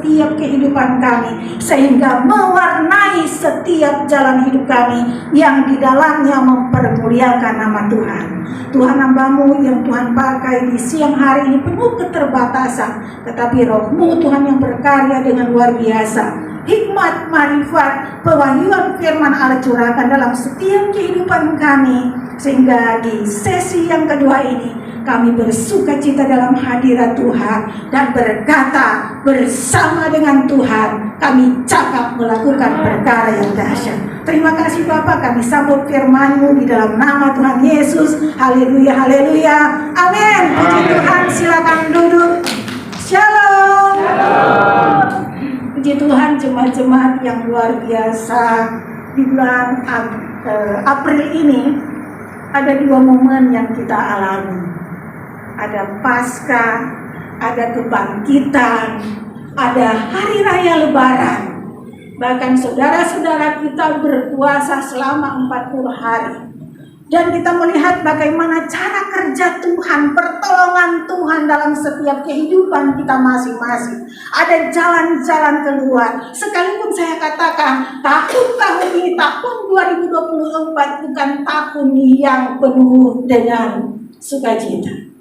setiap kehidupan kami, sehingga mewarnai setiap jalan hidup kami yang di dalamnya mempermuliakan nama Tuhan. Tuhan, hamba-Mu yang Tuhan pakai di siang hari ini penuh keterbatasan, tetapi Roh-Mu Tuhan yang berkarya dengan luar biasa. Hikmat, marifat, pewahyuan firman Allah curahkan dalam setiap kehidupan kami, sehingga di sesi yang kedua ini kami bersuka cita dalam hadirat Tuhan dan berkata bersama dengan Tuhan kami cakap melakukan perkara yang dahsyat. Terima kasih Bapak, kami sambut firman-Mu di dalam nama Tuhan Yesus. Haleluya, haleluya, amin. Puji Tuhan, silakan duduk. Shalom. Puji Tuhan, jemaat-jemaat yang luar biasa. Di bulan April ini ada dua momen yang kita alami. Ada Paskah, ada kebangkitan, ada hari raya Lebaran. Bahkan saudara-saudara kita berpuasa selama 40 hari. Dan kita melihat bagaimana cara kerja Tuhan, pertolongan Tuhan dalam setiap kehidupan kita masing-masing. Ada jalan-jalan keluar. Sekalipun saya katakan tahun-tahun ini, tahun 2024 bukan tahun yang penuh dengan sukacita.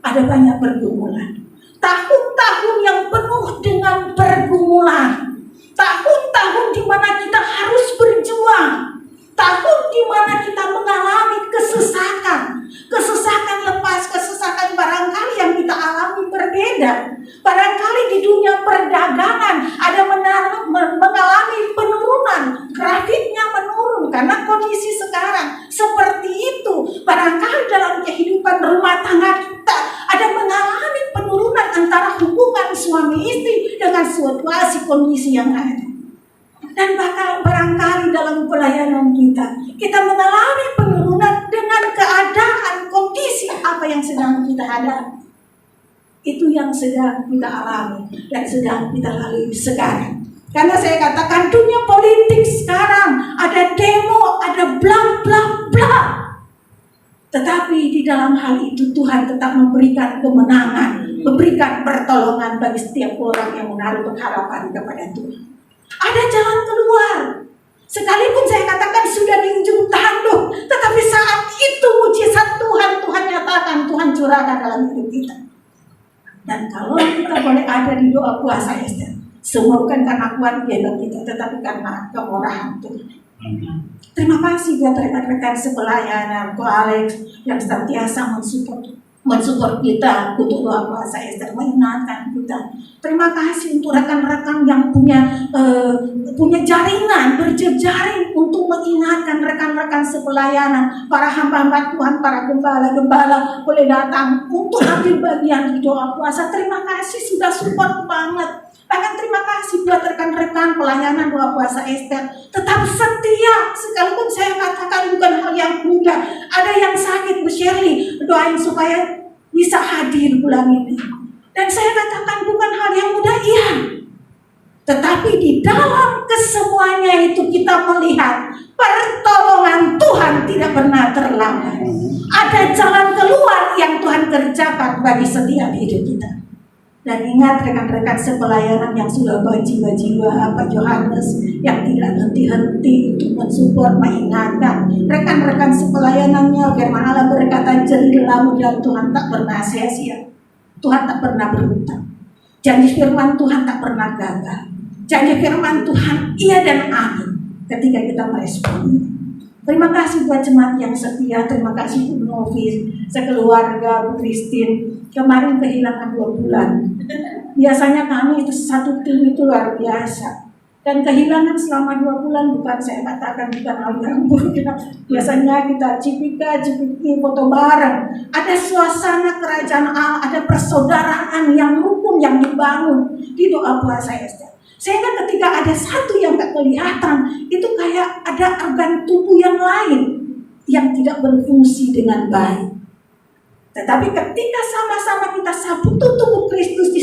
Ada banyak pergumulan. Tahun-tahun yang penuh dengan pergumulan. Tahun-tahun di mana kita harus berjuang. Tahun di mana kita mengalami kesesakan. Kesesakan lepas, kesesakan barangkali yang kita alami berbeda. Barangkali di dunia perdagangan ada mengalami penurunan. Grafiknya menurun karena kondisi sekarang seperti itu. Barangkali dalam kehidupan rumah tangga kita ada mengalami penurunan antara hubungan suami istri dengan situasi kondisi yang ada. Dan bahkan barangkali dalam pelayanan kita mengalami penurunan dengan keadaan kondisi apa yang sedang kita hadapi. Itu yang sedang kita alami dan sedang kita lalui sekarang. Karena saya katakan dunia politik sekarang ada demo, ada bla bla bla. Tetapi di dalam hal itu Tuhan tetap memberikan kemenangan, memberikan pertolongan bagi setiap orang yang menaruh pengharapan kepada Tuhan. Ada jalan keluar. Sekalipun saya katakan sudah di ujung tanduk, tetapi saat itu mujizat Tuhan nyatakan, Tuhan curahkan dalam hidup kita. Dan kalau kita boleh ada di doa puasa Ester, semua bukan karena kuat kehendak kita, tetapi karena kemurahan Tuhan. Terima kasih buat rekan-rekan sepelayanan, Ko Alex yang senantiasa mensupport kita untuk doa puasa Ester, mengingatkan kita. Terima kasih untuk rekan-rekan yang punya jaringan, berjejaring untuk mengingatkan rekan-rekan sepelayanan, para hamba-hamba Tuhan, para gembala-gembala boleh datang untuk ambil bagian di doa puasa. Terima kasih sudah support banget. Bahkan terima kasih buat rekan-rekan pelayanan doa puasa Ester. Tetap setia, sekalipun saya katakan bukan hal yang mudah. Ada yang sakit, Bu Shirley, doain supaya bisa hadir bulan ini. Dan saya katakan bukan hal yang mudah, iya. Tetapi di dalam kesemuanya itu kita melihat pertolongan Tuhan tidak pernah terlambat. Ada jalan keluar yang Tuhan kerjakan bagi setiap hidup kita. Dan ingat rekan-rekan sepelayanan yang sudah berjiwa-jiwa, Pak Johannes yang tidak henti-henti untuk mensupport, mengingatkan rekan-rekan sepelayanannya. Firman Allah berkata, jelilah dan Tuhan tak pernah sia-sia. Tuhan tak pernah berhutang. Janji firman Tuhan tak pernah gagal. Janji firman Tuhan iya dan amin ketika kita merespon. Terima kasih buat jemaat yang setia. Terima kasih Bu Novis, sekeluarga, Bu Christine. Kemarin kehilangan 2 bulan. Biasanya kami itu satu tim itu luar biasa. Dan kehilangan selama 2 bulan bukan saya katakan bukan hal yang buruk. Biasanya kita cipika-cipiki foto bareng. Ada suasana kerajaan Allah, ada persaudaraan yang rukun yang dibangun di doa puasa Ester. Sehingga ketika ada satu yang tak kelihatan, itu kayak ada organ tubuh yang lain yang tidak berfungsi dengan baik. Tetapi ketika sama-sama kita satu tubuh Kristus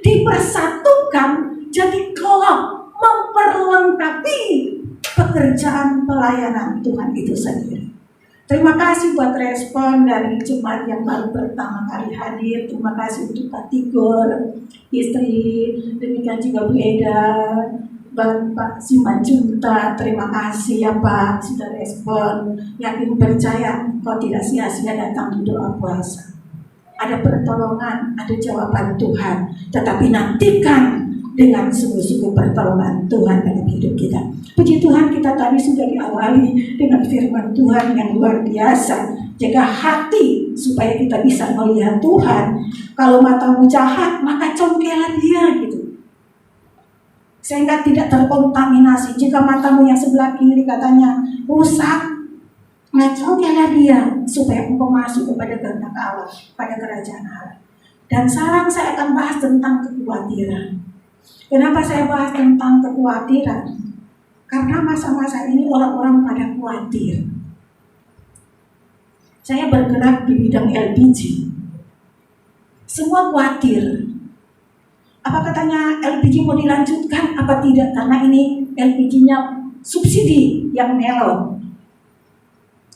dipersatukan, jadi klop memperlengkapi pekerjaan pelayanan Tuhan itu sendiri. Terima kasih buat respon dari jemaat yang baru pertama kali hadir. Terima kasih untuk Pak Tigor, istri, demikian yang juga beredar. Bapak Simanjunta, terima kasih ya Pak, sudah respon. Yakin percaya kau tidak sia-sia datang di doa puasa. Ada pertolongan, ada jawaban Tuhan. Tetapi nantikan dengan sungguh-sungguh pertolongan Tuhan dalam hidup kita. Puji Tuhan, kita tadi sudah diawali dengan firman Tuhan yang luar biasa. Jaga hati supaya kita bisa melihat Tuhan. Kalau matamu jahat, maka congkelah dia gitu. Sehingga tidak terkontaminasi. Jika matamu yang sebelah kiri katanya rusak, congkelah dia supaya engkau masuk kepada kehendak Allah, pada kerajaan Allah. Dan sekarang saya akan bahas tentang kekhawatiran. Kenapa saya bahas tentang kekhawatiran? Karena masa-masa ini orang-orang pada khawatir. Saya bergerak di bidang LPG. Semua khawatir. Apa katanya LPG mau dilanjutkan apa tidak? Karena ini LPG-nya subsidi yang melon.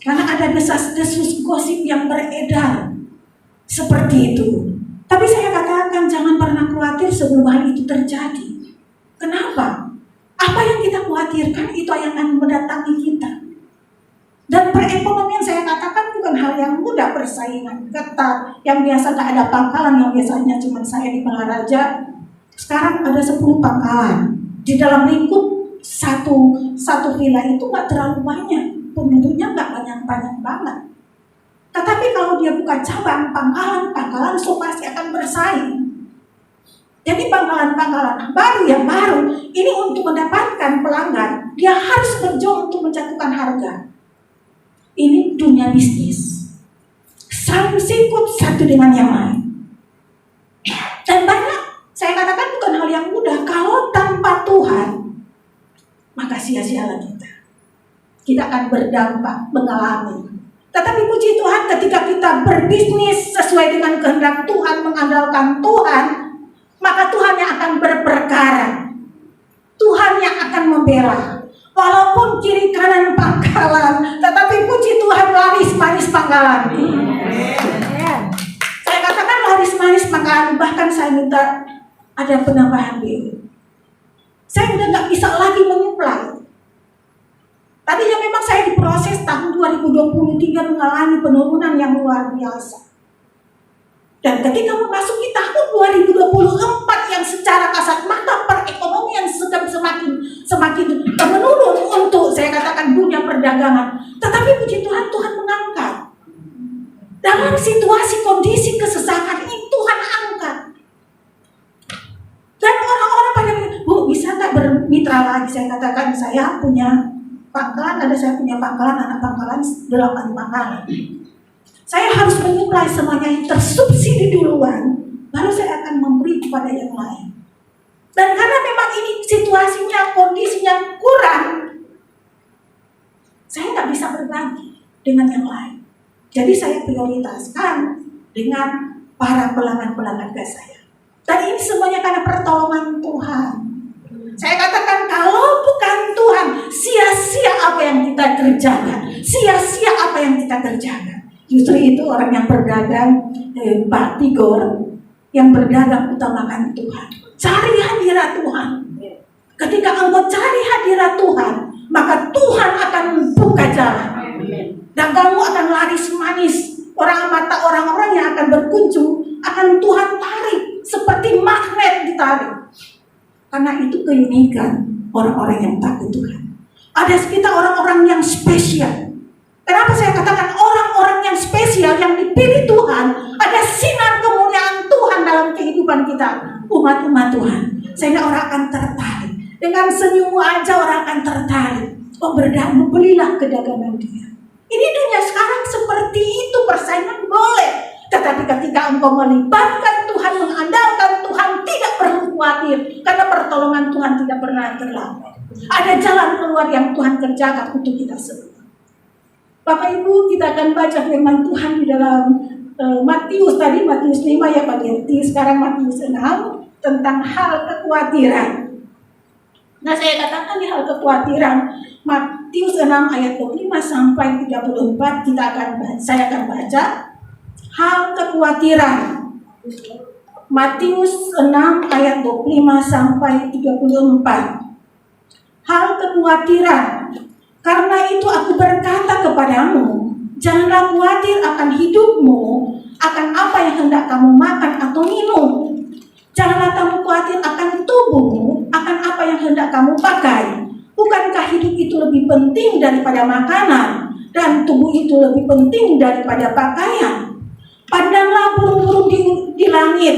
Karena ada desas-desus gosip yang beredar seperti itu. Tapi saya katakan jangan pernah khawatir sebelum hal itu terjadi. Kenapa? Apa yang kita khawatirkan itu yang akan mendatangi kita. Dan perekonomian saya katakan bukan hal yang mudah, persaingan ketat. Yang biasa tak ada pangkalan, yang biasanya cuma saya di Pangaraja. Sekarang ada 10 pangkalan. Di dalam lingkup satu villa itu gak terlalu banyak. Penduduknya gak banyak-banyak banget. Tetapi kalau dia buka cabang pangkalan so pasti akan bersaing. Jadi pangkalan-pangkalan baru yang baru ini untuk mendapatkan pelanggan, dia harus berjuang untuk menjatuhkan harga. Ini dunia bisnis. Saling sikut satu dengan yang lain. Dan banyak, saya katakan bukan hal yang mudah. Kalau tanpa Tuhan, maka sia-sialah kita. Kita akan berdampak, mengalami. Tetapi puji Tuhan ketika kita berbisnis sesuai dengan kehendak Tuhan, mengandalkan Tuhan, maka Tuhan yang akan berperkara. Tuhan yang akan membela. Walaupun kiri kanan pangkalan, tetapi puji Tuhan laris manis pangkalan. Saya katakan laris manis pangkalan, bahkan saya minta ada penambahan biaya. Saya udah gak bisa lagi menyuplai. Tadinya memang saya diproses tahun 2023 mengalami penurunan yang luar biasa. Dan ketika memasuki tahun 2024 yang secara kasat mata perekonomian sedang semakin menurun untuk saya katakan dunia perdagangan. Tetapi puji Tuhan, Tuhan mengangkat. Dalam situasi kondisi kesesakan ini Tuhan angkat. Dan orang-orang pada Bu, bisa nggak bermitra lagi? Saya katakan saya punya pangkalan, saya punya pangkalan, anak pangkalan 8 pangkalan. Saya harus menyuplai semuanya yang tersubsidi duluan, baru saya akan memberi kepada yang lain. Dan karena memang ini situasinya, kondisinya kurang, saya nggak bisa berbagi dengan yang lain. Jadi saya prioritaskan dengan para pelanggan-pelanggan gas saya. Dan ini semuanya karena pertolongan Tuhan. Saya katakan kalau bukan Tuhan, sia-sia apa yang kita kerjakan, sia-sia apa yang kita kerjakan. Justru itu orang yang berdagang, Batigor, yang berdagang utamakan Tuhan. Cari hadirat Tuhan. Ketika engkau cari hadirat Tuhan, maka Tuhan akan buka jalan. Dan kamu akan laris manis. Mata orang-orang yang akan berkunjung akan Tuhan tarik seperti magnet ditarik. Karena itu keunikan orang-orang yang takut Tuhan. Ada sekitar orang-orang yang spesial. Kenapa saya katakan orang-orang yang spesial yang dipilih Tuhan? Ada sinar kemuliaan Tuhan dalam kehidupan kita, umat-umat Tuhan. Sehingga orang akan tertarik. Dengan senyum aja orang akan tertarik. Oh, belilah kedagangan dia. Ini dunia sekarang seperti itu, persaingan boleh. Tetapi ketika engkau melibatkan Tuhan, mengandalkan Tuhan, tidak perlu khawatir. Karena pertolongan Tuhan tidak pernah terlambat. Ada jalan keluar yang Tuhan kerjakan untuk kita semua. Bapak Ibu, kita akan baca firman Tuhan di dalam Matius 5 ya Pak Gerti. Sekarang Matius 6 tentang hal kekhawatiran. Nah, saya katakan di hal kekhawatiran Matius 6 ayat 25 sampai 34 saya akan baca hal kekhawatiran. Matius 6 ayat 25 sampai 34. Hal kekhawatiran. Karena itu aku berkata kepadamu, janganlah khawatir akan hidupmu, akan apa yang hendak kamu makan atau minum. Janganlah kamu khawatir akan tubuhmu, akan apa yang hendak kamu pakai. Bukankah hidup itu lebih penting daripada makanan, dan tubuh itu lebih penting daripada pakaian? Pandanglah burung-burung di langit,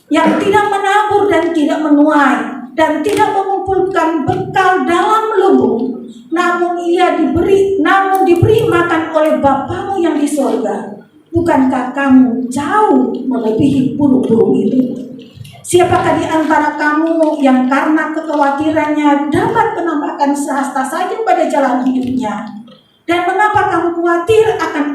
yang tidak menabur dan tidak menuai, dan tidak mengumpulkan bekal dalam lubung, namun diberi makan oleh Bapamu yang di sorga. Bukankah kamu jauh melebihi burung-burung itu? Siapakah di antara kamu yang karena kekhawatirannya dapat menambahkan sehasta saja pada jalan hidupnya? Dan mengapa kamu khawatir akan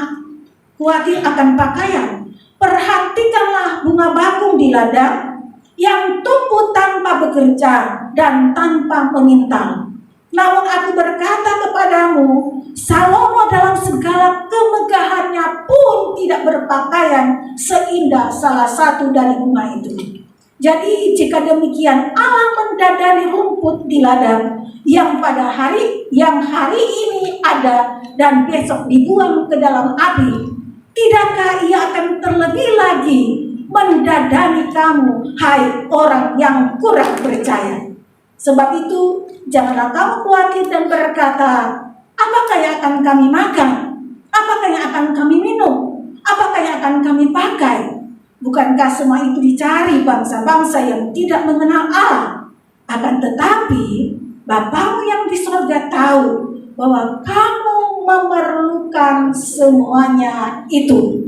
pakaian? Perhatikanlah bunga bakung di ladang, yang tumbuh tanpa bekerja dan tanpa memintal. Namun aku berkata kepadamu, Salomo dalam segala kemegahannya pun tidak berpakaian seindah salah satu dari bunga itu. Jadi jika demikian Allah mendadari rumput di ladang yang hari ini ada dan besok dibuang ke dalam api, tidakkah ia akan terlebih lagi mendadani kamu, hai orang yang kurang percaya? Sebab itu janganlah kamu khawatir dan berkata, apakah yang akan kami makan? Apakah yang akan kami minum? Apakah yang akan kami pakai? Bukankah semua itu dicari bangsa-bangsa yang tidak mengenal Allah? Akan tetapi Bapamu yang di surga tahu bahwa kamu memerlukan semuanya itu.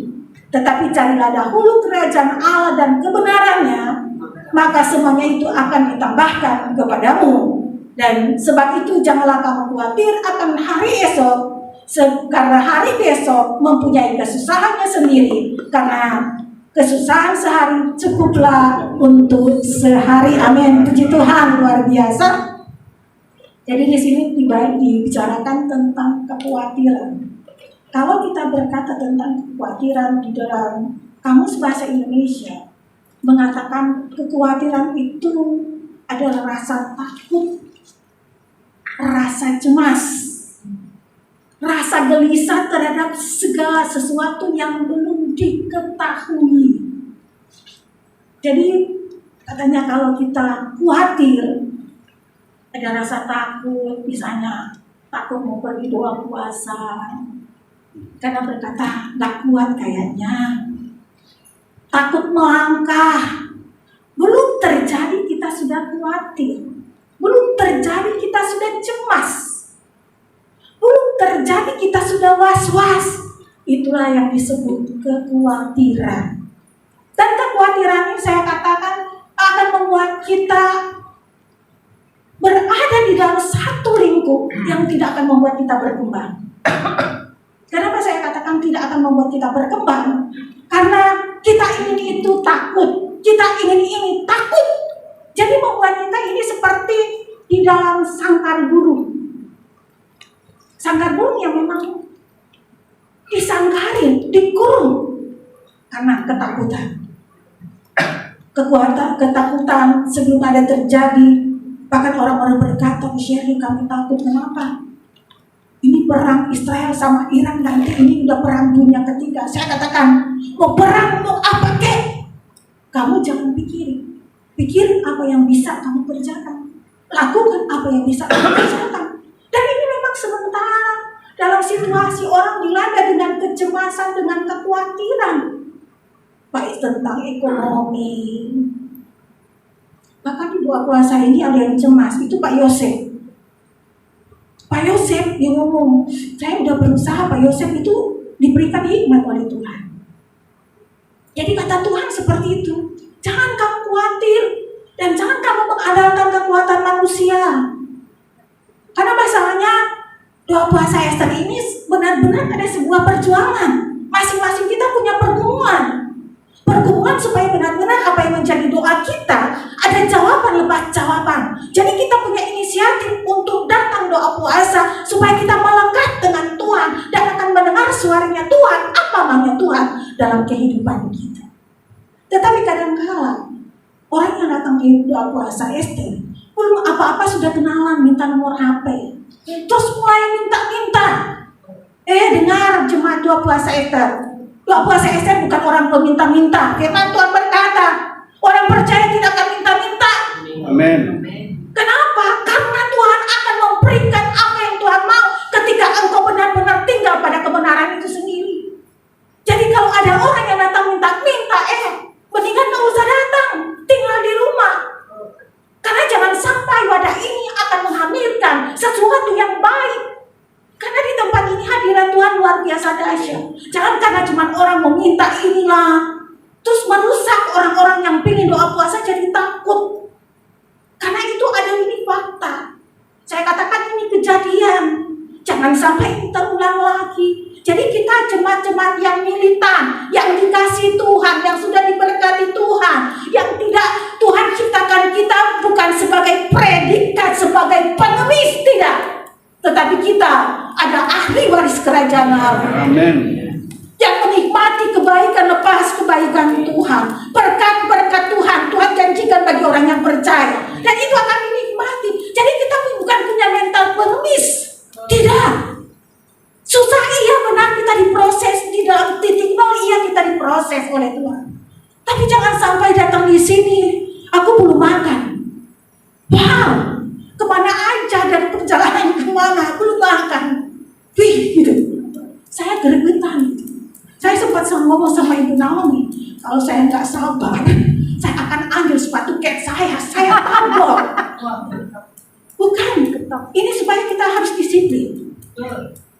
Tetapi carilah dahulu kerajaan Allah dan kebenarannya, maka semuanya itu akan ditambahkan kepadamu. Dan sebab itu janganlah kamu khawatir akan hari esok, karena hari besok mempunyai kesusahannya sendiri. Karena kesusahan sehari cukuplah untuk sehari. Amin. Puji Tuhan, luar biasa. Jadi di sini dibicarakan tentang kekhawatiran. Kalau kita berkata tentang kekhawatiran di dalam Kamus Bahasa Indonesia, mengatakan kekhawatiran itu adalah rasa takut, rasa cemas, rasa gelisah terhadap segala sesuatu yang belum diketahui. Jadi katanya kalau kita khawatir, ada rasa takut, misalnya takut mau pergi doa puasa, karena berkata gak kuat kayaknya, takut melangkah. Belum terjadi kita sudah khawatir, belum terjadi kita sudah cemas, belum terjadi kita sudah was-was. Itulah yang disebut kekhawatiran. Dan kekhawatiran ini saya katakan akan membuat kita berada di dalam satu lingkup yang tidak akan membuat kita berkembang. Kenapa saya katakan tidak akan membuat kita berkembang? Karena kita ingin itu takut, kita ingin ini takut. Jadi membuat kita ini seperti di dalam sangkar burung. Sangkar burung yang memang disangkarin, dikurung karena ketakutan. Ketakutan sebelum ada terjadi. Bahkan orang-orang berkata, Sherry kami takut, kenapa? Ini perang Israel sama Iran, nanti ini udah perang dunia ketiga. Saya katakan, mau perang, mau apa kek? Kamu jangan pikirin apa yang bisa kamu kerjakan. Lakukan apa yang bisa kamu kerjakan. Dan ini memang sementara. Dalam situasi orang dilanda dengan kecemasan, dengan kekhawatiran. Baik tentang ekonomi. Bahkan di doa puasa ini ada yang cemas, itu Pak Yosef. Pak Yosef yang ngomong, saya udah berusaha. Pak Yosef itu diberikan hikmat oleh Tuhan. Jadi kata Tuhan seperti itu, jangan kamu khawatir dan jangan kamu mengandalkan kekuatan manusia. Karena masalahnya doa puasa Esther ini benar-benar ada sebuah perjuangan. Masing-masing kita punya pergumulan supaya benar-benar apa yang menjadi doa kita ada jawaban lepas jawaban. Jadi kita punya inisiatif untuk datang doa puasa supaya kita melengkap dengan Tuhan dan akan mendengar suaranya Tuhan, apa maunya Tuhan dalam kehidupan kita. Tetapi kadang-kala Orang yang datang di doa puasa Ester, belum apa-apa sudah kenalan, minta nomor HP. Terus mulai minta-minta. Dengar jemaat doa puasa Ester. Doa puasa Ester bukan orang peminta-minta. Firman Tuhan berkata, orang percaya tidak akan minta-minta. Amin. Kenapa? Karena Tuhan akan memberikan apa yang Tuhan mau ketika engkau benar-benar tinggal pada kebenaran itu sendiri. Jadi kalau ada orang yang datang minta-minta, mendingan gak usah datang, tinggal di rumah. Karena jangan sampai wadah ini akan menghamilkan sesuatu yang baik. Karena di tempat ini hadirat Tuhan luar biasa dahsyat. Jangan karena cuma orang meminta inilah, terus merusak orang-orang yang ingin doa puasa jadi takut. Karena itu ada ini fakta. Saya katakan ini kejadian. Jangan sampai ini terulang lagi. Jadi kita jemaat-jemaat yang militan, yang dikasih Tuhan, yang sudah diberkati Tuhan, yang tidak Tuhan ciptakan kita bukan sebagai predikat, sebagai pengemis, tidak. Tetapi kita ada ahli waris kerajaan Allah. Amin. Yang menikmati kebaikan lepas kebaikan Tuhan, berkat-berkat Tuhan, Tuhan janjikan bagi orang yang percaya, dan itu akan dinikmati. Jadi kita bukan punya mental pengemis, tidak. Susah iya benar kita diproses di dalam titik nol, iya kita diproses oleh Tuhan. Tapi jangan sampai datang di sini, aku belum makan. Wow, kemana aja dari perjalanan kemana, belum makan. Wih, gitu. Saya gregetan. Saya sempat ngomong sama Ibu Naomi, kalau saya nggak sabar, saya akan ambil sepatu kets saya tabok. Bukan, ini supaya kita harus disiplin.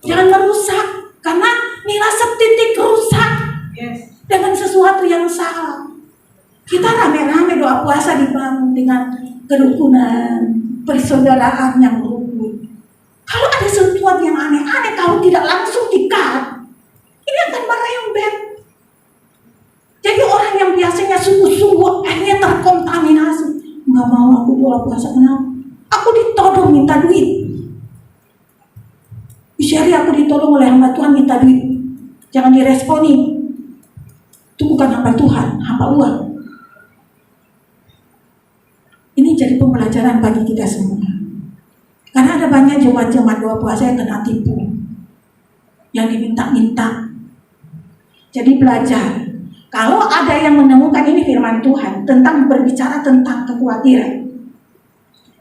Jangan merusak, karena nilai setitik rusak dengan sesuatu yang salah. Kita rame-rame doa puasa dibangun dengan kerukunan, persaudaraan yang rukun. Kalau ada sesuatu yang aneh-aneh, kalau tidak langsung di-cut, ini akan merembet. Jadi orang yang biasanya sungguh-sungguh akhirnya terkontaminasi. Nggak mau aku doa puasa, kenapa? Aku ditodong minta duit. Syari aku ditolong oleh hamba Tuhan minta duit. Jangan diresponi. Itu bukan hamba Tuhan, hamba uang. Ini jadi pembelajaran bagi kita semua. Karena ada banyak jemaat-jemaat doa puasa yang kena tipu, yang diminta-minta. Jadi belajar. Kalau ada yang menemukan ini firman Tuhan tentang berbicara tentang kekhawatiran.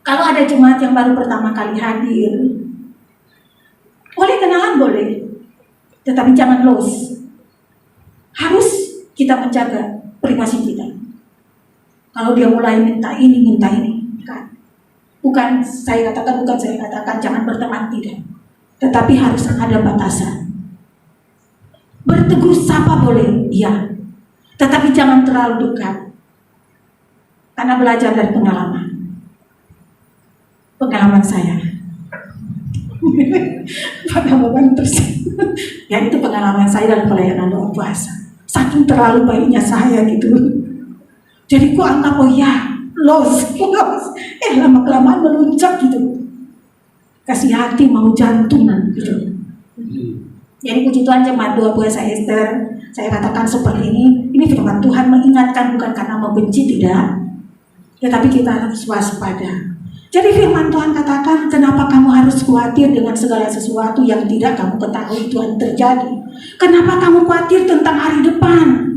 Kalau ada jemaat yang baru pertama kali hadir, boleh kenalan boleh, tetapi jangan los. Harus kita menjaga privasi kita. Kalau dia mulai minta ini, bukan saya katakan jangan berteman, tidak. Tetapi harus ada batasan. Bertegur sapa boleh, iya. Tetapi jangan terlalu dekat. Karena belajar dari pengalaman saya. Pengalaman terus. Ya itu pengalaman saya dalam pelayanan doa puasa. Saking terlalu baiknya saya gitu. Jadi kok anggap los. Lama-kelamaan meluncak gitu. Kasih hati mau jantung gitu. Jadi puji Tuhan jemaat doa puasa Ester, saya katakan seperti ini. Ini firman Tuhan mengingatkan bukan karena membenci, tidak. Tetapi kita harus waspada. Jadi firman Tuhan katakan, kenapa kamu harus khawatir dengan segala sesuatu yang tidak kamu ketahui Tuhan terjadi? Kenapa kamu khawatir tentang hari depan?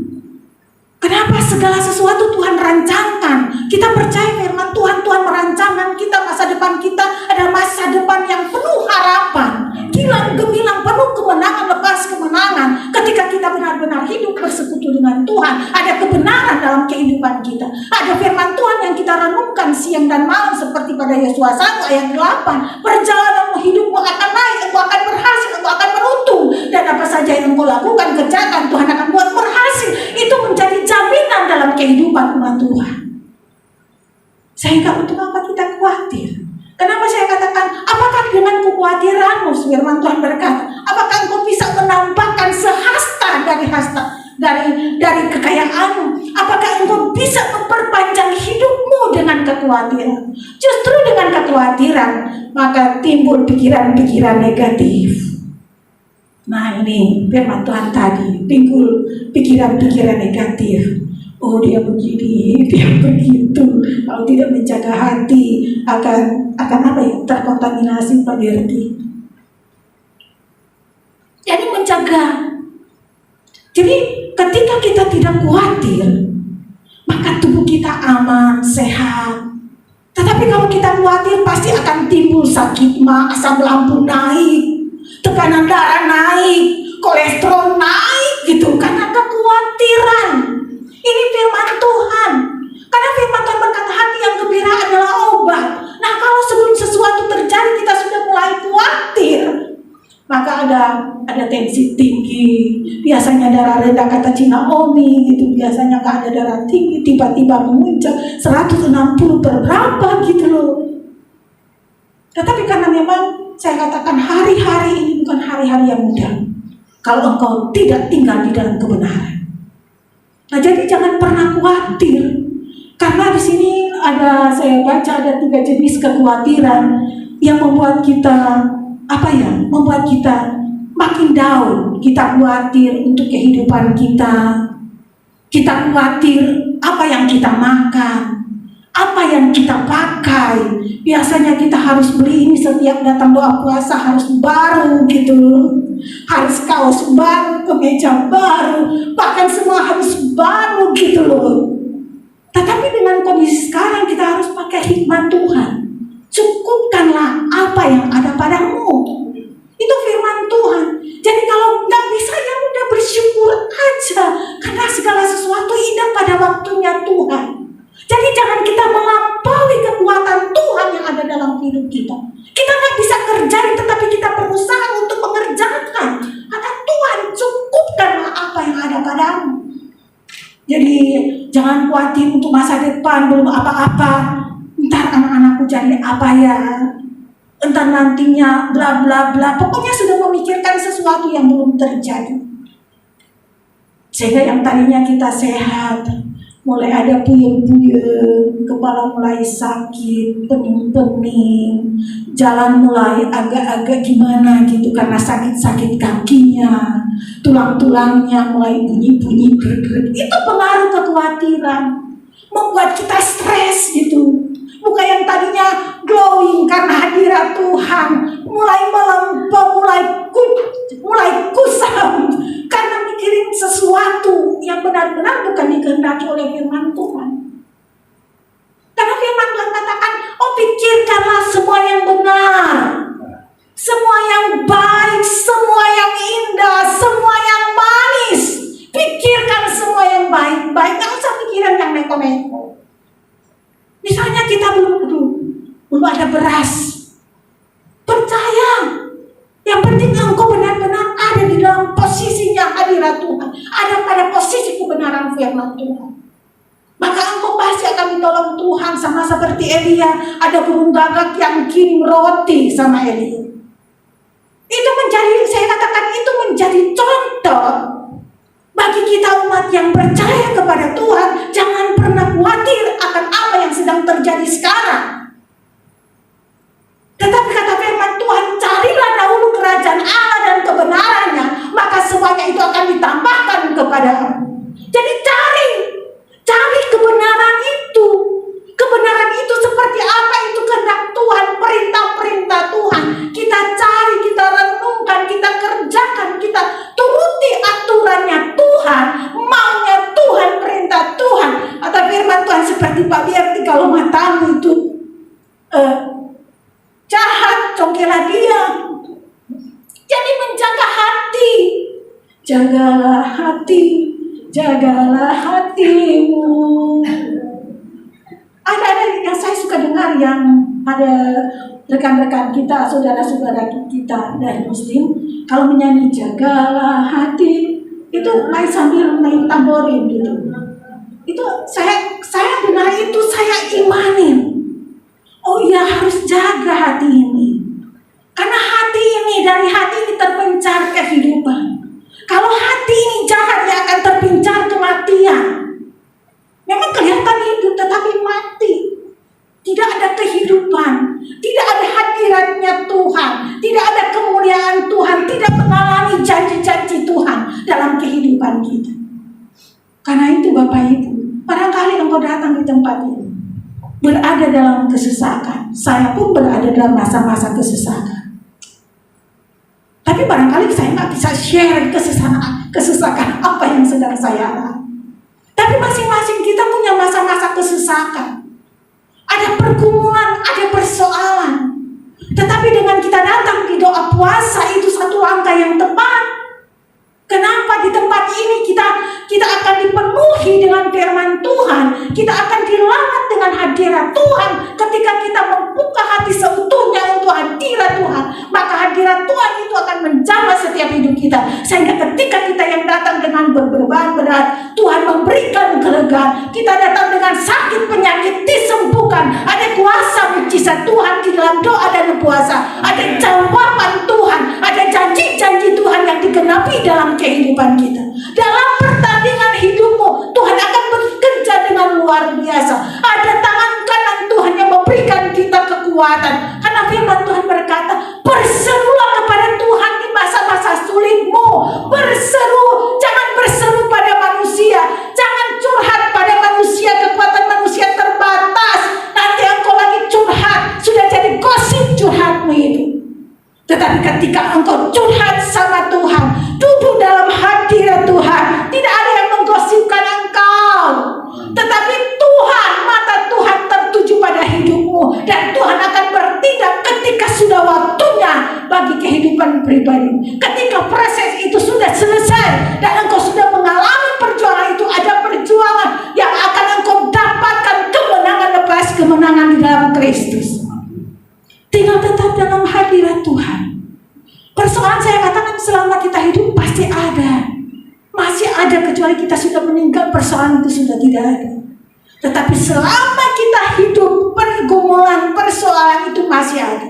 Kenapa segala sesuatu Tuhan rancangkan? Kita percaya firman Tuhan, Tuhan merancangkan kita, masa depan kita adalah masa depan yang penuh harapan, gilang gemilang, penuh kemenangan lepas kemenangan. Ketika kita benar-benar hidup bersekutu dengan Tuhan, ada kebenaran dalam kehidupan kita. Ada firman Tuhan yang kita renungkan siang dan malam seperti pada Yesua 1 ayat 8. Perjalanan hidupmu akan naik, engkau akan berhasil, engkau akan beruntung, dan apa saja yang engkau lakukan kerjakan, Tuhan akan buat berhasil. Itu menjadi jaminan dalam kehidupan umat Tuhan. Sehingga untuk apa kita khawatir? Kenapa saya katakan, apakah dengan kekhawatiranmu, firman Tuhan berkata, apakah engkau bisa menampakkan sehasta dari kekayaanmu? Apakah engkau bisa memperpanjang hidupmu dengan kekhawatiran? Justru dengan kekhawatiran maka timbul pikiran-pikiran negatif. Nah ini firman Tuhan tadi, timbul pikiran-pikiran negatif. Oh dia begini, dia begitu. Kalau tidak menjaga hati akan apa ya? Terkontaminasi Pak Gerti. Jadi menjaga. Jadi ketika kita tidak khawatir, maka tubuh kita aman, sehat. Tetapi kalau kita khawatir pasti akan timbul sakit mah, asam lambung naik, tekanan darah naik, kolesterol naik gitu karena kekhawatiran. Ini firman Tuhan. Karena firman Tuhan berkata hati yang gembira adalah obat. Nah kalau sebelum sesuatu terjadi kita sudah mulai khawatir, maka ada tensi tinggi. Biasanya darah rendah kata Cina Omi gitu. Biasanya nggak ada darah tinggi, tiba-tiba memuncak 160 per berapa gitu loh. Tetapi karena memang saya katakan hari-hari ini bukan hari-hari yang mudah kalau engkau tidak tinggal di dalam kebenaran. Nah jadi jangan pernah khawatir, karena di sini saya baca ada 3 jenis kekhawatiran yang membuat kita membuat kita makin down. Kita khawatir untuk kehidupan kita khawatir apa yang kita makan, apa yang kita pakai. Biasanya kita harus beli ini setiap datang doa puasa, harus baru gitu, harus kaos baru, kemeja baru, bahkan semua harus baru gitu loh. Tetapi dengan kondisi sekarang kita harus pakai hikmat Tuhan. Cukupkanlah apa yang ada padamu. Itu firman Tuhan. Jadi kalau nggak bisa ya udah bersyukur aja, karena segala sesuatu indah pada waktunya Tuhan. Jadi jangan kita melampaui kekuatan Tuhan yang ada dalam hidup kita. Kita nggak bisa kerjain, tetapi kita berusaha untuk mengerjakan. Kata Tuhan, cukupkanlah apa yang ada padamu. Jadi jangan khawatir untuk masa depan, belum apa-apa. Ntar anak-anakku jadi apa ya? Entar nantinya bla bla bla. Pokoknya sudah memikirkan sesuatu yang belum terjadi. Sehingga yang tadinya kita sehat, mulai ada puyeng-puyeng, kepala mulai sakit, pening-pening, jalan mulai agak-agak gimana gitu karena sakit-sakit kakinya, tulang-tulangnya mulai bunyi-bunyi grek-grek. Itu pengaruh kekhawatiran, membuat kita stres gitu. Muka yang tadinya glowing karena hadirat Tuhan mulai melempem, mulai kusam karena mikirin sesuatu yang benar-benar bukan dikehendaki oleh firman Tuhan. Karena firman Tuhan katakan, oh pikirkanlah semua yang benar, semua yang baik, semua yang indah, semua yang manis. Pikirkan semua yang baik-baik, gak usah pikiran yang neko-neko. Misalnya kita belum ada beras, percaya, yang penting engkau benar-benar ada di dalam posisinya hadirat Tuhan, ada pada posisi kebenaran firman Tuhan. Maka engkau pasti akan ditolong Tuhan, sama seperti Elia. Ada burung gagak yang kirim roti sama Elia. Itu menjadi, saya katakan itu menjadi contoh bagi kita umat yang percaya kepada Tuhan. Jangan pernah khawatir akan apa yang sedang terjadi sekarang. Tetapi kata firman Tuhan, carilah dahulu kerajaan Allah dan kebenarannya, maka semuanya itu akan ditambahkan kepadamu. Jadi cari kebenaran itu. Kebenaran itu seperti apa itu kehendak Tuhan, perintah-perintah Tuhan. Kita cari, kita renungkan, kita kerjakan, kita turuti aturannya Tuhan, maunya Tuhan, perintah Tuhan. Atau firman Tuhan seperti Pak Bierti, kalau matamu itu jahat, congkelah dia. Jadi menjaga hati. Jagalah hati, jagalah hatimu. Ada yang saya suka dengar, yang ada rekan-rekan kita, saudara-saudara kita dari Muslim, kalau menyanyi jagalah hati, itu main sambil main tamborin gitu. Itu saya dengar itu, saya imanin. Oh iya, harus jaga hati ini. Karena hati ini, dari hati ini terpencar kehidupan. Kalau hati ini jahat, dia akan terpencar kematian. Memang kelihatan hidup tetapi mati. Tidak ada kehidupan, tidak ada hadiratnya Tuhan, tidak ada kemuliaan Tuhan, tidak mengalami janji-janji Tuhan dalam kehidupan kita. Karena itu Bapak Ibu, Barangkali engkau datang di tempat ini berada dalam kesesakan. Saya pun berada dalam masa-masa kesesakan. Tapi barangkali saya nggak bisa share kesesakan apa yang sedang saya alami. Tapi masing-masing kita punya masa-masa kesesakan. Ada pergumulan, ada persoalan. Tetapi dengan kita datang di doa puasa, itu satu langkah yang tepat. Kenapa di tempat ini kita akan dipenuhi dengan firman Tuhan, kita akan dilawat dengan hadirat Tuhan. Ketika kita membuka hati seutuhnya untuk hadirat Tuhan, maka hadirat Tuhan itu akan menjamah setiap hidup kita. Sehingga ketika kita yang datang dengan beban berat, Tuhan memberikan kelegaan. Kita datang dengan sakit penyakit disembuhkan. Ada kuasa mujizat Tuhan di dalam doa dan puasa. Ada jawaban Tuhan, ada janji-janji Tuhan yang digenapi dalam kehidupan kita. Dalam pertandingan hidupmu, Tuhan akan bekerja dengan luar biasa. Ada tangan kanan Tuhan yang memberikan kita kekuatan. Karena firman Tuhan berkata, berserulah kepada Tuhan di masa-masa sulitmu. Berseru, jangan berseru pada manusia, jangan curhat pada manusia. Kekuatan manusia terbatas. Nanti engkau lagi curhat, sudah jadi gosip curhatmu itu. Tetapi ketika engkau curhat sama Tuhan, duduk dalam hadirat Tuhan, tidak ada yang menggosipkan engkau. Tetapi Tuhan, mata Tuhan tertuju pada hidupmu. Dan Tuhan akan bertindak ketika sudah waktunya bagi kehidupan pribadi. Ketika proses itu sudah selesai dan engkau sudah mengalami perjuangan itu, ada perjuangan yang akan engkau dapatkan kemenangan lepas kemenangan di dalam Kristus. Tinggal tetap dalam hadirat Tuhan. Persoalan saya katakan selama kita hidup pasti ada. Masih ada, kecuali kita sudah meninggal, persoalan itu sudah tidak ada. Tetapi selama kita hidup, pergumulan, persoalan itu masih ada.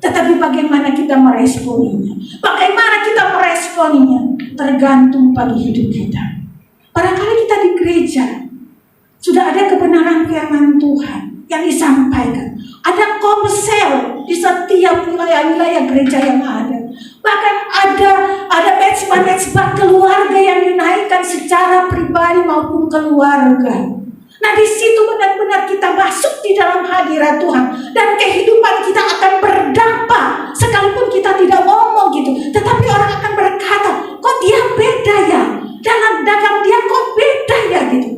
Tetapi bagaimana kita meresponinya? Bagaimana kita meresponinya? Tergantung pada hidup kita. Barangkali kita di gereja sudah ada kebenaran firman Tuhan yang disampaikan. Ada komsel di setiap wilayah-wilayah gereja yang ada. Bahkan ada mezbah keluarga yang dinaikkan secara pribadi maupun keluarga. Nah, di situ benar-benar kita masuk di dalam hadirat Tuhan dan kehidupan kita akan berdampak sekalipun kita tidak ngomong gitu. Tetapi orang akan berkata, kok dia beda ya? Dalam dagang dia kok beda ya gitu.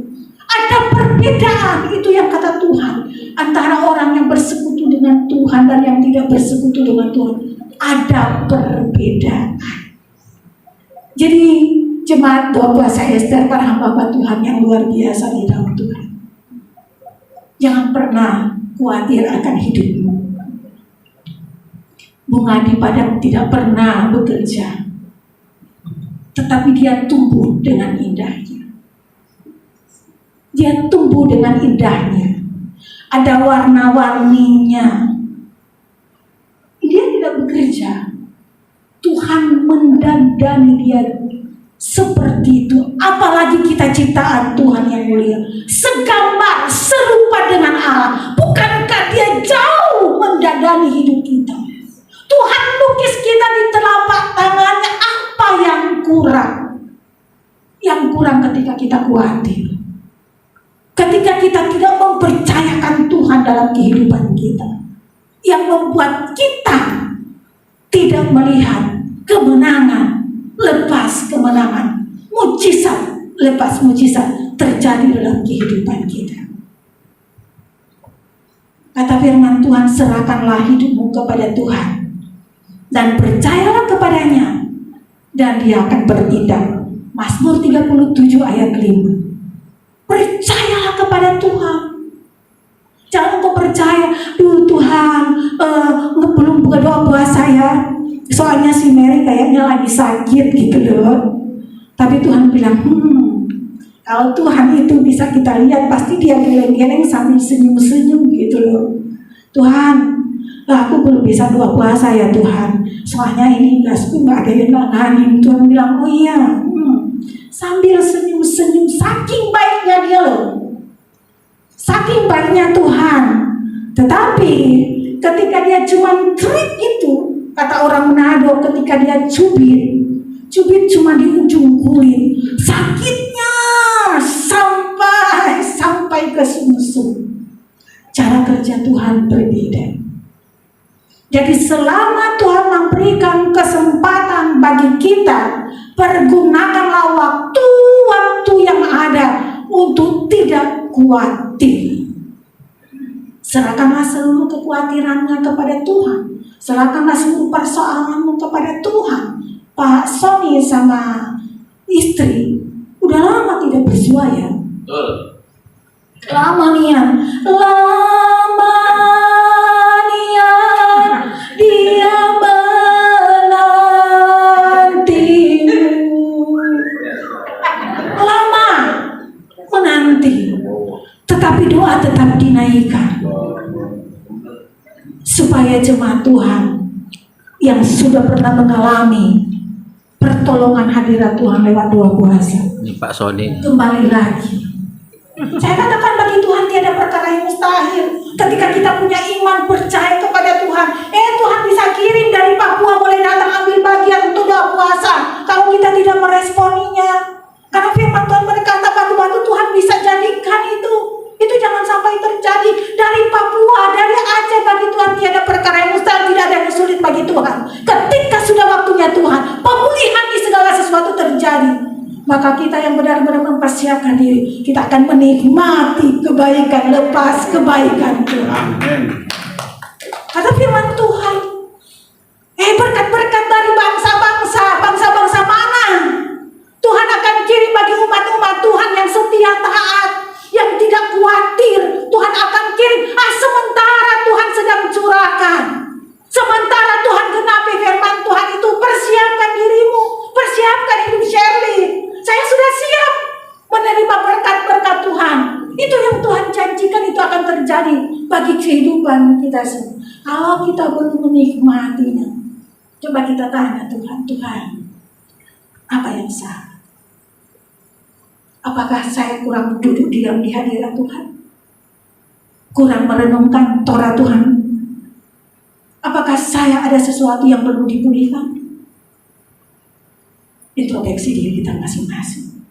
Ada perbedaan, itu yang kata Tuhan, antara orang yang bersekutu dengan Tuhan dan yang tidak bersekutu dengan Tuhan. Ada perbedaan. Jadi jemaat doa puasa Ester, para hamba Tuhan yang luar biasa di dalam Tuhan, jangan pernah khawatir akan hidupmu. Bunga di padang tidak pernah bekerja, tetapi dia tumbuh dengan indahnya. Dia tumbuh dengan indahnya. Ada warna-warninya. Dia tidak bekerja. Tuhan mendandani dia seperti itu. Apalagi kita ciptaan Tuhan yang mulia, segambar, serupa dengan Allah. Bukankah dia jauh mendandani hidup kita? Tuhan lukis kita di telapak tangannya. Apa yang kurang? Yang kurang ketika kita khawatir, ketika kita tidak mempercayakan Tuhan dalam kehidupan kita, yang membuat kita tidak melihat kemenangan lepas kemenangan, mujizat lepas mujizat terjadi dalam kehidupan kita. Kata firman Tuhan, serahkanlah hidupmu kepada Tuhan dan percayalah kepadanya, dan dia akan bertindak. Mazmur 37 ayat 5. Percayalah kepada Tuhan. Jangan kau percaya, Tuhan belum buka doa puasa ya, soalnya si Mary kayaknya lagi sakit gitu loh. Tapi Tuhan bilang, kalau Tuhan itu bisa kita lihat, pasti dia geleng-geleng sambil senyum-senyum gitu loh. Tuhan, aku belum bisa doa puasa ya Tuhan, soalnya ini gasku gak ada yang nanganin. Tuhan bilang, oh iya, sambil senyum-senyum. Saking baiknya dia loh, saking baiknya Tuhan. Tetapi ketika dia cuma trik itu, kata orang Manado, ketika dia cubit cuma di ujung kulit, sakitnya sampai kesungguh-sungguh. Cara kerja Tuhan berbeda. Jadi selama Tuhan memberikan kesempatan bagi kita, pergunakanlah waktu-waktu yang ada untuk tidak khawatir. Serahkanlah seluruh kekhawatirannya kepada Tuhan. Serahkanlah seluruh persoalanmu kepada Tuhan. Pak Sony sama istri udah lama tidak bersua ya. Lama nian dia menantimu. Lama menanti, tetapi doa tetap dinaikkan supaya jemaat Tuhan yang sudah pernah mengalami pertolongan hadirat Tuhan lewat doa puasa Ini Pak Sony kembali lagi. Saya katakan bagi Tuhan tiada perkara yang mustahil. Ketika kita punya iman percaya kepada Tuhan, Tuhan bisa kirim dari Papua boleh datang ambil bagian untuk doa puasa. Kalau kita tidak meresponinya, karena firman Tuhan berkata batu-batu Tuhan bisa jadikan itu jangan sampai terjadi. Dari Papua, dari Aceh, bagi Tuhan tiada perkara yang mustahil, tidak ada yang sulit bagi Tuhan. Ketika sudah waktunya Tuhan, pemulihan di segala sesuatu terjadi. Maka kita yang benar-benar mempersiapkan diri, kita akan menikmati kebaikan lepas kebaikan Tuhan. Kata firman Tuhan, berkat-berkat dari bangsa-bangsa mana Tuhan akan kirim bagi umat-umat Tuhan yang setia taat, yang tidak khawatir. Tuhan akan kirim. Sementara Tuhan sedang curahkan, sementara Tuhan genapi firman Tuhan itu, persiapkan dirimu, persiapkan hidup Shirley. Saya sudah siap menerima berkat-berkat Tuhan. Itu yang Tuhan janjikan, itu akan terjadi bagi kehidupan kita semua. Kalau kita belum menikmatinya, coba kita tanya Tuhan, apa yang salah? Apakah saya kurang duduk diam di hadirat Tuhan? Kurang merenungkan Torah Tuhan? Apakah saya ada sesuatu yang perlu dipulihkan? Introspeksi diri kita masing-masing.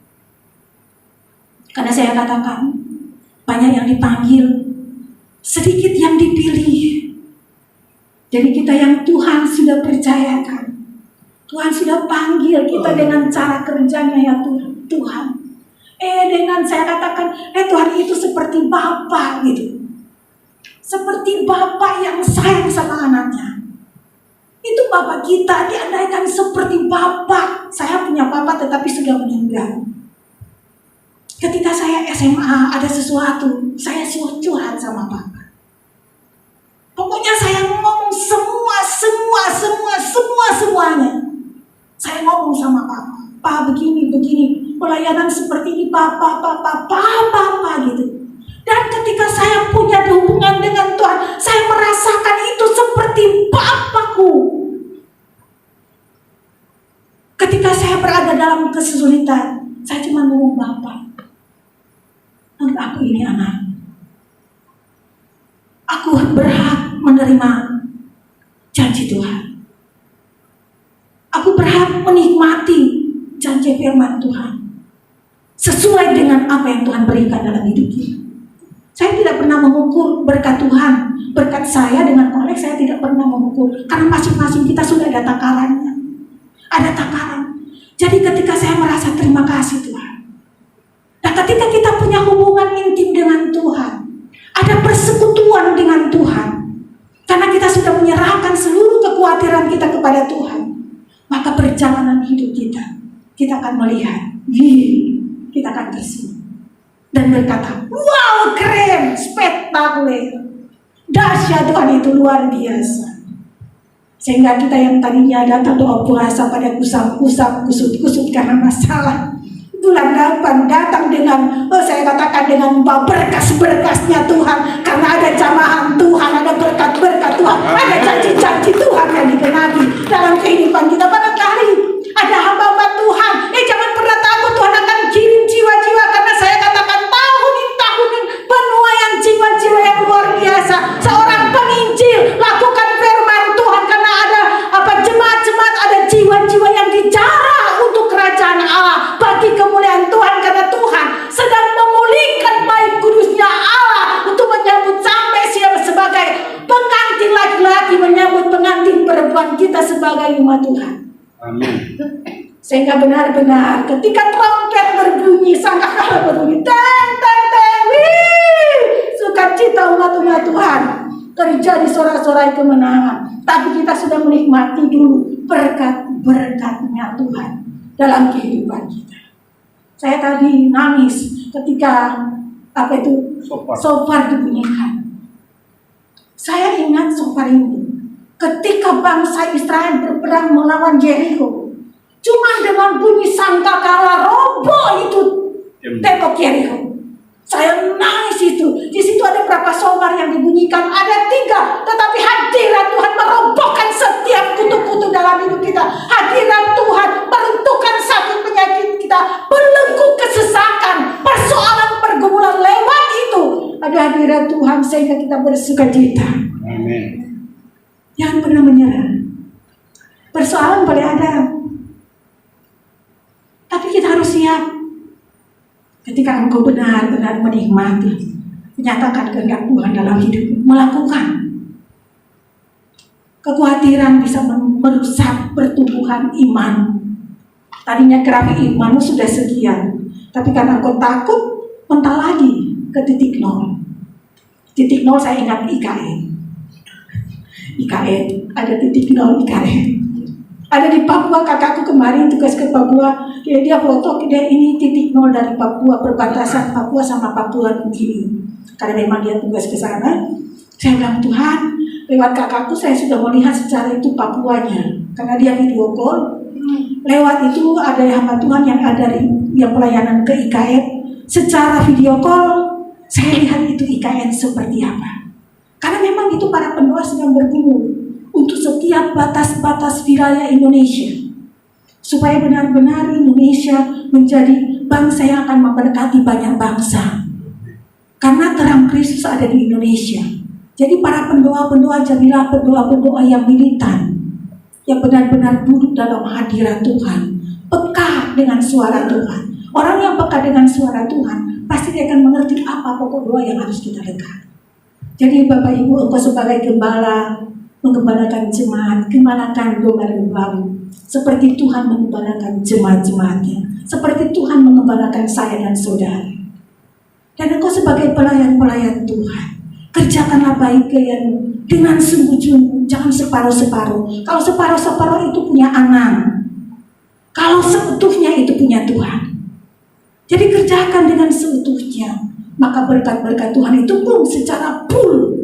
Karena saya katakan, banyak yang dipanggil, sedikit yang dipilih. Jadi kita yang Tuhan sudah percayakan, Tuhan sudah panggil kita dengan cara kerjanya ya Tuhan. Dengan saya katakan, Tuhan itu seperti Bapa gitu. Seperti Bapa yang sayang sama anaknya. Itu Bapak kita diandaikan seperti Bapak. Saya punya Bapak tetapi sudah meninggal. Ketika saya SMA ada sesuatu, saya curhat sama Bapak. Pokoknya saya ngomong semuanya. Saya ngomong sama Bapak, Pak begini, pelayanan seperti ini, Bapak gitu. Dan ketika saya punya hubungan dengan Tuhan, saya merasakan itu seperti Bapakku. Ketika saya berada dalam kesulitan, saya cuma ngomong Bapak, aku ini anak. Aku berhak menerima janji Tuhan. Aku berhak menikmati janji firman Tuhan sesuai dengan apa yang Tuhan berikan dalam hidup kita. Saya tidak pernah mengukur berkat Tuhan, berkat saya dengan kolek saya tidak pernah mengukur, karena masing-masing kita sudah ada takarannya. Ada takaran. Jadi ketika saya merasa terima kasih Tuhan, nah ketika kita punya hubungan intim dengan Tuhan, ada persekutuan dengan Tuhan, karena kita sudah menyerahkan seluruh kekhawatiran kita kepada Tuhan, maka perjalanan hidup kita akan melihat, kita akan tersenyum dan berkata, wow keren, spektakuler, dahsyat Tuhan itu luar biasa. Sehingga kita yang tadinya datang doa puasa pada kusam-kusam, kusut-kusut karena masalah, bulan 8 datang dengan, saya katakan dengan berkas-berkasnya Tuhan, karena ada jamahan Tuhan, ada berkat-berkat Tuhan, ada janji-janji Tuhan yang digenapi dalam kehidupan kita. Barangkali ada hamba-hamba Tuhan, jangan pernah takut, Tuhan akan kirim jiwa-jiwa, karena saya katakan tahun ini tahun penuaian jiwa-jiwa yang luar biasa. Seorang penginjil lakukan firman Tuhan, karena ada jemaat-jemaat, ada jiwa-jiwa yang dijarah untuk kerajaan Allah bagi kemuliaan Tuhan, karena Tuhan sedang memulihkan baik kudusnya kita sebagai umat Tuhan. Amin. Sehingga benar-benar ketika trompet berbunyi, sangkakala berbunyi, teng teng teng, wih, sukacita umat-umat Tuhan, terjadi sorak-sorai kemenangan. Tapi kita sudah menikmati dulu berkat-berkatnya Tuhan dalam kehidupan kita. Saya tadi nangis ketika shofar dibunyikan. Saya ingat shofar ini ketika bangsa Israel berperang melawan Jericho. Cuma dengan bunyi sangkakala roboh itu tembok Jericho. Saya nangis itu. Di situ ada berapa shofar yang dibunyikan? Ada 3. Tetapi hadirat Tuhan merobohkan setiap kutu-kutu dalam hidup kita. Hadirat Tuhan meruntuhkan sakit penyakit kita, belenggu kesesakan, persoalan pergumulan lewat itu. Ada hadirat Tuhan sehingga kita bersukacita. Amin. Jangan pernah menyerah. Persoalan boleh ada, tapi kita harus siap. Ketika engkau benar-benar menikmati, menyatakan kehendak Tuhan dalam hidup, melakukan. Kekhawatiran bisa merusak pertumbuhan iman. Tadinya grafik imanmu sudah sekian, tapi karena engkau takut, mental lagi ke titik 0. Titik 0 saya ingat IKN. IKN, ada titik 0 IKN. Ada di Papua, kakakku kemarin tugas ke Papua, dia foto, dia ini titik 0 dari Papua, perbatasan Papua sama Papua Nugini. Karena memang dia tugas ke sana. Saya bilang, Tuhan, lewat kakakku saya sudah melihat secara itu Papuanya. Karena dia video call. Lewat itu ada hamba Tuhan yang ada yang pelayanan ke IKN. Secara video call, saya lihat itu IKN seperti apa. Karena memang itu para pendoa sedang bergumul untuk setiap batas-batas wilayah Indonesia, supaya benar-benar Indonesia menjadi bangsa yang akan memberkati banyak bangsa. Karena terang Kristus ada di Indonesia. Jadi para pendoa-pendoa jadilah pendoa-pendoa yang militan, yang benar-benar duduk dalam hadirat Tuhan, peka dengan suara Tuhan. Orang yang peka dengan suara Tuhan pasti dia akan mengerti apa pokok doa yang harus kita dengar. Jadi Bapak Ibu, engkau sebagai gembala menggembalakan jemaat, gembalakan domba-dombamu seperti Tuhan menggembalakan jemaat-jemaatnya, seperti Tuhan menggembalakan saya dan saudara. Dan engkau sebagai pelayan-pelayan Tuhan, kerjakanlah baik kalian dengan sungguh-sungguh, jangan separuh-separuh. Kalau separuh-separuh itu punya anak, kalau seutuhnya itu punya Tuhan. Jadi kerjakan dengan seutuhnya, maka berkat-berkat Tuhan itu pun secara full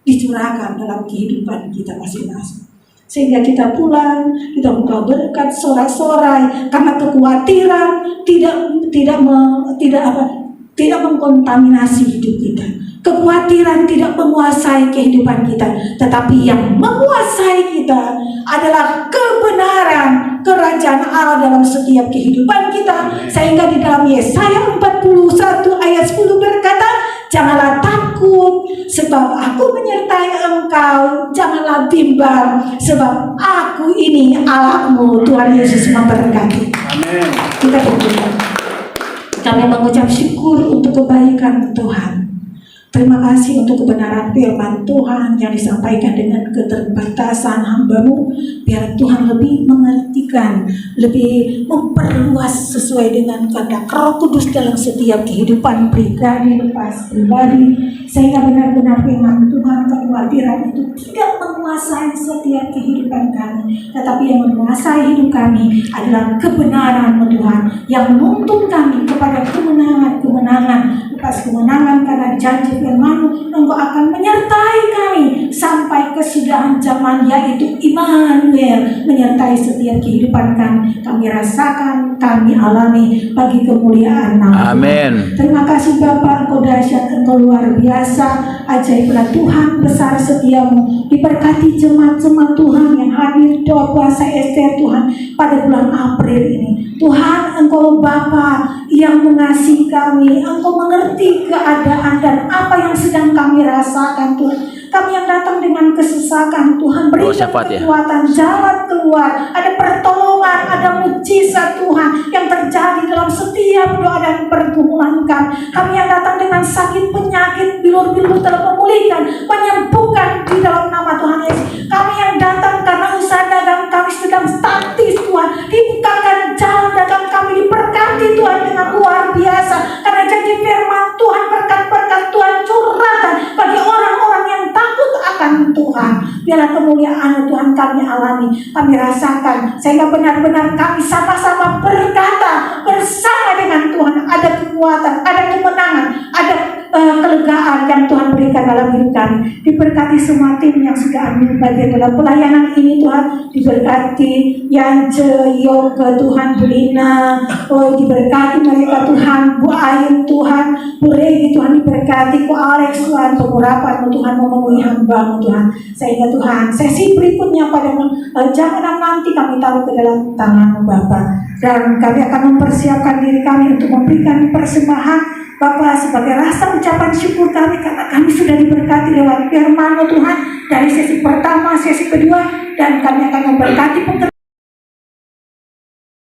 dicurahkan dalam kehidupan kita masing-masing. Sehingga kita pulang, kita buka berkat sorak-sorai karena kekhawatiran tidak mengkontaminasi hidup kita. Kekhawatiran tidak menguasai kehidupan kita, tetapi yang menguasai kita adalah kebenaran kerajaan Allah dalam setiap kehidupan kita. Sehingga di dalam Yesaya 41 ayat 10 berkata, janganlah takut sebab aku menyertai engkau, janganlah bimbang sebab aku ini Allahmu. Tuhan Yesus memberkati. Amin. Kita berdoa. Kami mengucap syukur untuk kebaikan Tuhan. Terima kasih untuk kebenaran firman Tuhan yang disampaikan dengan keterbatasan hamba-Mu. Biar Tuhan lebih mengertikan, lebih memperluas sesuai dengan kehendak Roh Kudus dalam setiap kehidupan pribadi lepas pribadi. Sehingga benar-benar firman Tuhan, kekhawatiran itu tidak menguasai setiap kehidupan kami, tetapi yang menguasai hidup kami adalah kebenaran Tuhan yang menuntun kami kepada kemenangan, lepas kemenangan karena janji firman, Engkau akan menyertai kami sampai kesudahan zaman, yaitu Immanuel menyertai setiap kehidupan kami. Kami rasakan, kami alami bagi kemuliaan nama Tuhan. Amin. Terima kasih Bapa, Engkau dahsyat, Engkau luar biasa, ajaiblah Tuhan, besar setiamu. Diberkati jemaat-jemaat Tuhan yang hadir doa puasa Ester Tuhan pada bulan April ini. Tuhan, Engkau Bapa yang mengasihi kami, Engkau mengerti keadaan dan apa yang sedang kami rasakan Tuhan. Kami yang datang dengan kesesakan Tuhan, berikan kekuatan, jalan keluar, ada pertolongan, ada mujizat Tuhan yang terjadi dalam setiap doa dan pergumulan kami. Kami yang datang dengan sakit penyakit, bilur-bilur telah memulihkan, menyembuhkan di dalam nama Tuhan Yesus. Kami yang datang karena usaha kekuatan Tuhan, biarlah kemuliaan Tuhan kami alami, kami rasakan, sehingga benar-benar kami sama-sama berkata bersama dengan Tuhan, ada kekuatan, ada kemenangan, ada kelegaan yang Tuhan berikan dalam hidup kami. Diberkati semua tim yang sudah ambil bagian dalam pelayanan ini Tuhan, diberkati Yance, Yoga Tuhan, Belina, diberkati mereka Tuhan, Bu Ayu Tuhan, Bu Regi Tuhan, diberkati Ku Alex Tuhan, pengurapan Tuhan memenuhi hamba Tuhan, sehingga Tuhan sesi berikutnya pada jam 6 nanti kami taruh ke dalam tangan Bapa, dan kami akan mempersiapkan diri kami untuk memberikan persembahan Bapa sebagai rasa ucapan syukur kami karena kami sudah diberkati lewat firman Tuhan dari sesi pertama, sesi kedua, dan kami akan memberkati pekerjaan